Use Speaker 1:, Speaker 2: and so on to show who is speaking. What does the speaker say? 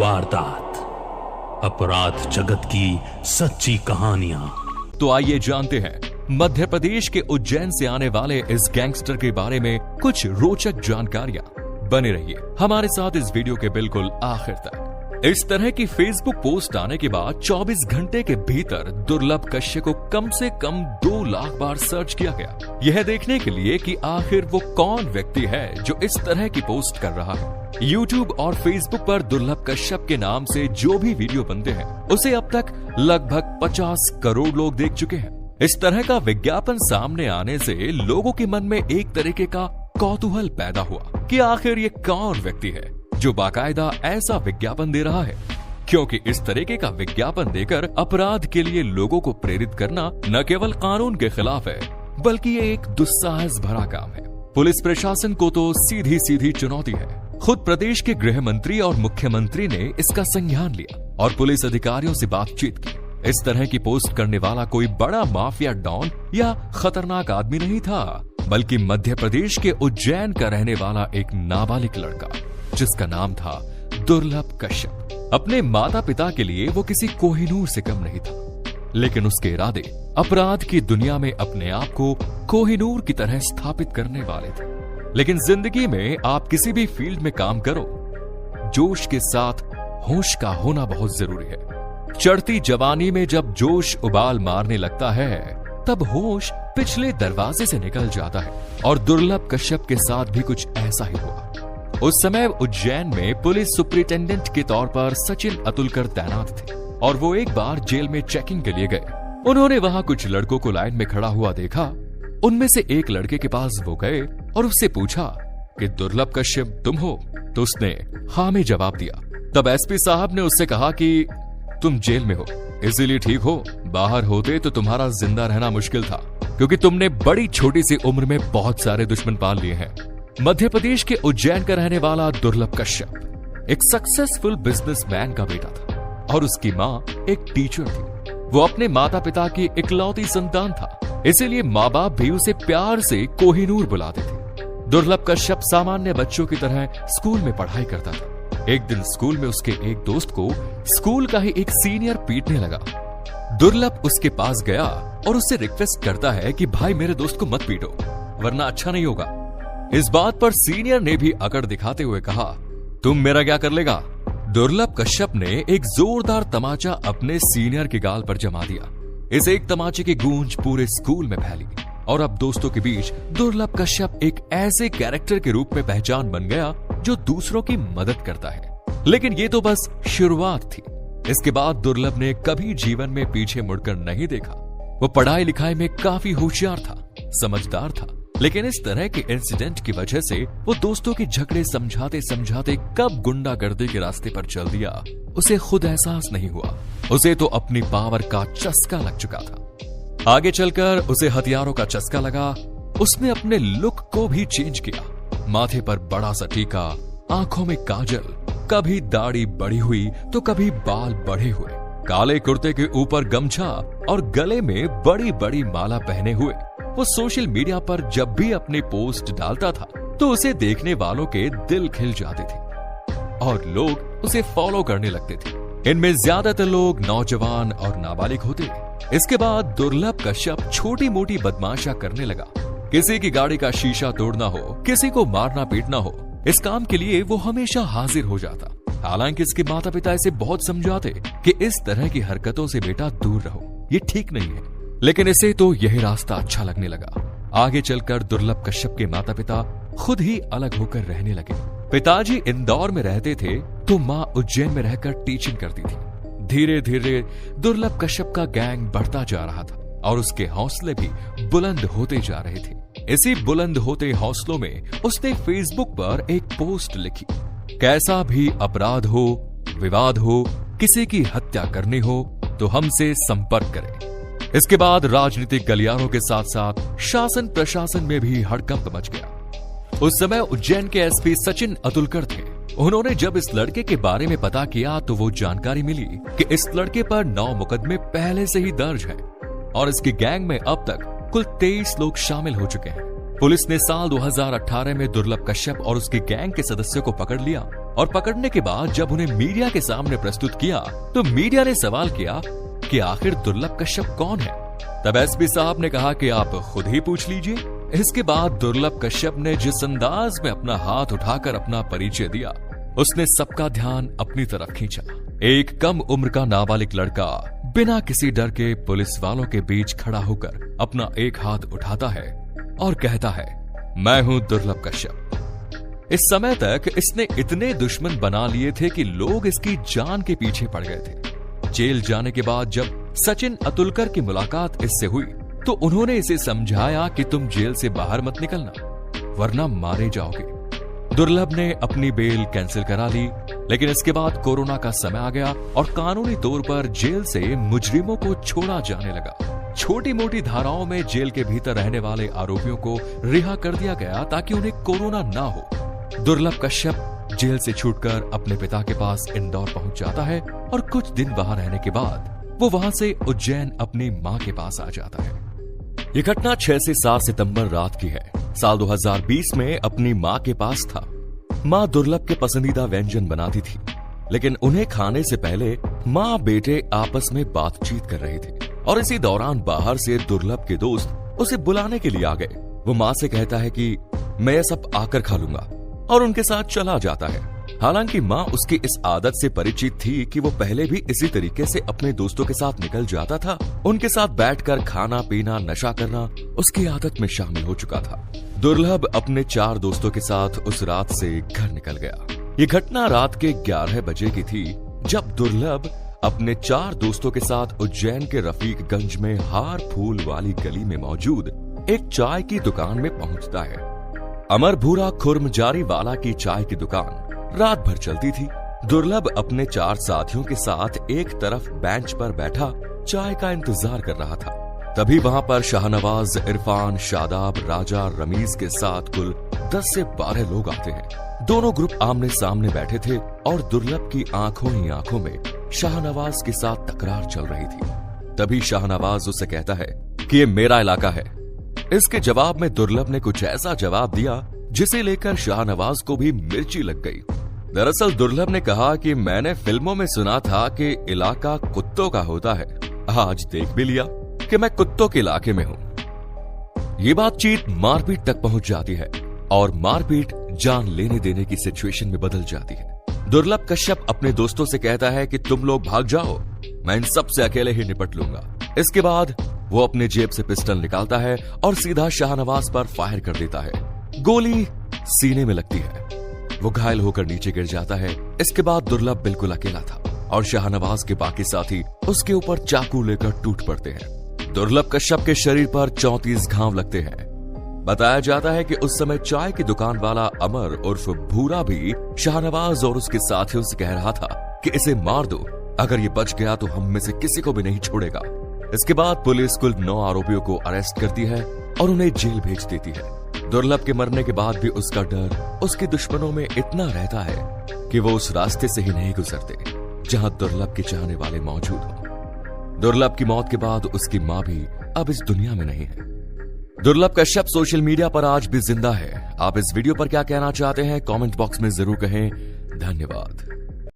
Speaker 1: वारदात, अपराध जगत की सच्ची कहानियां।
Speaker 2: तो आइए जानते हैं मध्य प्रदेश के उज्जैन से आने वाले इस गैंगस्टर के बारे में कुछ रोचक जानकारियां। बने रहिए हमारे साथ इस वीडियो के बिल्कुल आखिर तक। इस तरह की फेसबुक पोस्ट आने के बाद 24 घंटे के भीतर दुर्लभ कश्यप को कम से कम 2 लाख बार सर्च किया गया, यह देखने के लिए कि आखिर वो कौन व्यक्ति है जो इस तरह की पोस्ट कर रहा है। YouTube और Facebook पर दुर्लभ कश्यप के नाम से जो भी वीडियो बनते हैं उसे अब तक लगभग 50 करोड़ लोग देख चुके हैं। इस तरह का विज्ञापन सामने आने से लोगों के मन में एक तरीके का कौतूहल पैदा हुआ कि आखिर ये कौन व्यक्ति है जो बाकायदा ऐसा विज्ञापन दे रहा है, क्योंकि इस तरीके का विज्ञापन देकर अपराध के लिए लोगों को प्रेरित करना न केवल कानून के खिलाफ है बल्कि ये एक दुस्साहस भरा काम है। पुलिस प्रशासन को तो सीधी सीधी चुनौती है। खुद प्रदेश के गृह मंत्री और मुख्यमंत्री ने इसका संज्ञान लिया और पुलिस अधिकारियों से बातचीत की। इस तरह की पोस्ट करने वाला कोई बड़ा माफिया डॉन या खतरनाक आदमी नहीं था, बल्कि मध्य प्रदेश के उज्जैन का रहने वाला एक नाबालिग लड़का जिसका नाम था दुर्लभ कश्यप। अपने माता पिता के लिए वो किसी कोहिनूर से कम नहीं था, लेकिन उसके इरादे अपराध की दुनिया में अपने आप को कोहिनूर की तरह स्थापित करने वाले थे। लेकिन जिंदगी में आप किसी भी फील्ड में काम करो, जोश के साथ होश का होना बहुत जरूरी है। चढ़ती जवानी में जब जोश उबाल मारने लगता है तब होश पिछले दरवाजे से निकल जाता है, और दुर्लभ कश्यप के साथ भी कुछ ऐसा ही हुआ। उस समय उज्जैन में पुलिस सुपरिटेंडेंट के तौर पर सचिन अतुलकर तैनात थे और वो एक बार जेल में चेकिंग के लिए गए। उन्होंने वहां कुछ लड़कों को लाइन में खड़ा हुआ देखा। उनमें से एक लड़के के पास वो गए और उससे पूछा कि दुर्लभ कश्यप तुम हो? तो उसने हाँ में जवाब दिया। तब एसपी साहब ने उससे कहा कि तुम जेल में हो इसीलिए ठीक हो, बाहर होते तो तुम्हारा जिंदा रहना मुश्किल था, क्योंकि तुमने बड़ी छोटी सी उम्र में बहुत सारे दुश्मन पाल लिए हैं। मध्य प्रदेश के उज्जैन का रहने वाला दुर्लभ कश्यप एक सक्सेसफुल बिजनेसमैन का बेटा था और उसकी माँ एक टीचर थी। वो अपने माता पिता की इकलौती संतान था, इसीलिए माँ बाप भी उसे प्यार से कोहिनूर बुलाते थे। दुर्लभ कश्यप सामान्य बच्चों की तरह स्कूल में पढ़ाई करता था। एक दिन स्कूल में उसके एक दोस्त को स्कूल का ही एक सीनियर पीटने लगा। दुर्लभ उसके पास गया और उससे रिक्वेस्ट करता है कि भाई मेरे दोस्त को मत पीटो वरना अच्छा नहीं होगा। इस बात पर सीनियर ने भी अकड़ दिखाते हुए कहा, तुम मेरा क्या कर लेगा? दुर्लभ कश्यप ने एक जोरदार तमाचा अपने सीनियर के गाल पर जमा दिया। इस एक तमाचे की गूंज पूरे स्कूल में फैली और अब दोस्तों के बीच दुर्लभ कश्यप एक ऐसे कैरेक्टर के रूप में पहचान बन गया जो दूसरों की मदद करता है। लेकिन ये तो बस शुरुआत थी। इसके बाद दुर्लभ ने कभी जीवन में पीछे मुड़कर नहीं देखा। वो पढ़ाई लिखाई में काफी होशियार था, समझदार था, लेकिन इस तरह के इंसिडेंट की वजह से वो दोस्तों के झगड़े समझाते समझाते कब गुंडागर्दी के रास्ते पर चल दिया उसे खुद एहसास नहीं हुआ। उसे तो अपनी पावर का चस्का लग चुका था। आगे चलकर उसे हथियारों का चस्का लगा। उसने अपने लुक को भी चेंज किया। माथे पर बड़ा सा टीका, आंखों में काजल, कभी दाढ़ी बढ़ी हुई तो कभी बाल बढ़े हुए, काले कुर्ते के ऊपर गमछा और गले में बड़ी बड़ी माला पहने हुए वो सोशल मीडिया पर जब भी अपनी पोस्ट डालता था तो उसे देखने वालों के दिल खिल जाते थे और लोग उसे फॉलो करने लगते थे। इनमें ज्यादातर लोग नौजवान और नाबालिग होते। इसके बाद दुर्लभ कश्यप छोटी मोटी बदमाशियां करने लगा। किसी की गाड़ी का शीशा तोड़ना हो, किसी को मारना पीटना हो, इस काम के लिए वो हमेशा हाजिर हो जाता। हालांकि इसके माता पिता इसे बहुत समझाते कि इस तरह की हरकतों से बेटा दूर रहो, ये ठीक नहीं है, लेकिन इसे तो यही रास्ता अच्छा लगने लगा। आगे चलकर दुर्लभ कश्यप के माता पिता खुद ही अलग होकर रहने लगे। पिताजी इंदौर में रहते थे तो माँ उज्जैन में रहकर टीचिंग करती थी। धीरे धीरे दुर्लभ कश्यप का गैंग बढ़ता जा रहा था और उसके हौसले भी बुलंद होते जा रहे थे। इसी बुलंद होते हौसलों में उसने फेसबुक पर एक पोस्ट लिखी, कैसा भी अपराध हो, विवाद हो, किसी की हत्या करनी हो तो हमसे संपर्क करें। इसके बाद राजनीतिक गलियारों के साथ साथ शासन प्रशासन में भी हड़कंप मच गया। उस समय उज्जैन के एसपी सचिन अतुलकर थे। उन्होंने जब इस लड़के के बारे में पता किया तो वो जानकारी मिली कि इस लड़के पर 9 मुकदमे पहले से ही दर्ज हैं और इसकी गैंग में अब तक कुल 23 लोग शामिल हो चुके हैं। पुलिस ने साल 2018 में दुर्लभ कश्यप और उसकी गैंग के सदस्यों को पकड़ लिया और पकड़ने के बाद जब उन्हें मीडिया के सामने प्रस्तुत किया तो मीडिया ने सवाल किया कि आखिर दुर्लभ कश्यप कौन है। तब एसपी साहब ने कहा कि आप खुद ही पूछ लीजिए। इसके बाद दुर्लभ कश्यप ने जिस अंदाज में अपना हाथ उठाकर अपना परिचय दिया, उसने सबका ध्यान अपनी तरफ खींचा। एक कम उम्र का नाबालिग लड़का बिना किसी डर के पुलिस वालों के बीच खड़ा होकर अपना एक हाथ उठाता है और कहता है, मैं हूं दुर्लभ कश्यप। इस समय तक इसने इतने दुश्मन बना लिए थे कि लोग इसकी जान के पीछे पड़ गए थे। जेल जाने के बाद जब सचिन अतुलकर की मुलाकात इससे हुई तो उन्होंने इसे समझाया कि तुम जेल से बाहर मत निकलना, वरना मारे जाओगे। दुर्लभ ने अपनी बेल कैंसिल करा ली, लेकिन इसके बाद कोरोना का समय आ गया और कानूनी तौर पर जेल से मुजरिमों को छोड़ा जाने लगा। छोटी मोटी धाराओं में जेल के भीतर रहने वाले आरोपियों को रिहा कर दिया गया ताकि उन्हें कोरोना ना हो। दुर्लभ कश्यप जेल से छूटकर अपने पिता के पास इंदौर पहुंच जाता है और कुछ दिन वहां रहने के बाद वो वहां से उज्जैन अपनी मां के पास आ जाता है। ये घटना 6 से 7 सितंबर रात की है। साल 2020 में अपनी मां के पास था। मां दुर्लभ के पसंदीदा व्यंजन बनाती थी, लेकिन उन्हें खाने से पहले मां बेटे आपस में बातचीत कर रहे थे और इसी दौरान बाहर से दुर्लभ के दोस्त उसे बुलाने के लिए आ गए। वो मां से कहता है कि मैं ये सब आकर खा लूंगा और उनके साथ चला जाता है। हालांकि मां उसकी इस आदत से परिचित थी कि वो पहले भी इसी तरीके से अपने दोस्तों के साथ निकल जाता था। उनके साथ बैठकर खाना पीना नशा करना उसकी आदत में शामिल हो चुका था। दुर्लभ अपने 4 दोस्तों के साथ उस रात से घर निकल गया। ये घटना रात के 11 बजे की थी जब दुर्लभ अपने 4 दोस्तों के साथ उज्जैन के रफीकगंज में हार फूल वाली गली में मौजूद एक चाय की दुकान में पहुंचता है। अमर भूरा खुर्मजारी वाला की चाय की दुकान रात भर चलती थी। दुर्लभ अपने 4 साथियों के साथ एक तरफ बेंच पर बैठा चाय का इंतजार कर रहा था। तभी वहां पर शाहनवाज, इरफान, शादाब, राजा, रमीज के साथ कुल 10 से 12 लोग आते हैं। दोनों ग्रुप आमने सामने बैठे थे और दुर्लभ की आंखों ही आंखों में शाहनवाज के साथ तकरार चल रही थी। तभी शाहनवाज उससे कहता है कि ये मेरा इलाका है। इसके जवाब में दुर्लभ ने कुछ ऐसा जवाब दिया जिसे लेकर शाहनवाज को भी मिर्ची लग गई। दरअसल दुर्लभ ने कहा कि मैंने फिल्मों में सुना था कि इलाका कुत्तों का होता है, आज देख भी लिया कि मैं कुत्तों के इलाके में हूं। ये बातचीत मारपीट तक पहुंच जाती है और मारपीट जान लेने देने की सिचुएशन में बदल जाती है। दुर्लभ कश्यप अपने दोस्तों से कहता है कि तुम लोग भाग जाओ, मैं इन सब से अकेले ही निपट लूंगा। इसके बाद वो अपने जेब से पिस्टल निकालता है और सीधा शाहनवाज पर फायर कर देता है। गोली सीने में लगती है, वो घायल होकर नीचे गिर जाता है। इसके बाद दुर्लभ बिल्कुल अकेला था और शाहनवाज के बाकी साथी उसके ऊपर चाकू लेकर टूट पड़ते हैं। दुर्लभ कश्यप के शरीर पर 34 घाव लगते हैं। बताया जाता है कि उस समय चाय की दुकान वाला अमर उर्फ भूरा भी शाहनवाज और उसके साथियों से कह रहा था कि इसे मार दो, अगर ये बच गया तो हम में से किसी को भी नहीं छोड़ेगा। इसके बाद पुलिस कुल 9 आरोपियों को अरेस्ट करती है और उन्हें जेल भेज देती है। दुर्लभ के मरने के बाद भी उसका डर उसके दुश्मनों में इतना रहता है कि वो उस रास्ते से ही नहीं गुजरते जहां दुर्लभ के चाहने वाले मौजूद हों। दुर्लभ की मौत के बाद उसकी मां भी अब इस दुनिया में नहीं है। दुर्लभ कश्यप सोशल मीडिया पर आज भी जिंदा है। आप इस वीडियो पर क्या कहना चाहते हैं कमेंट बॉक्स में जरूर कहें। धन्यवाद।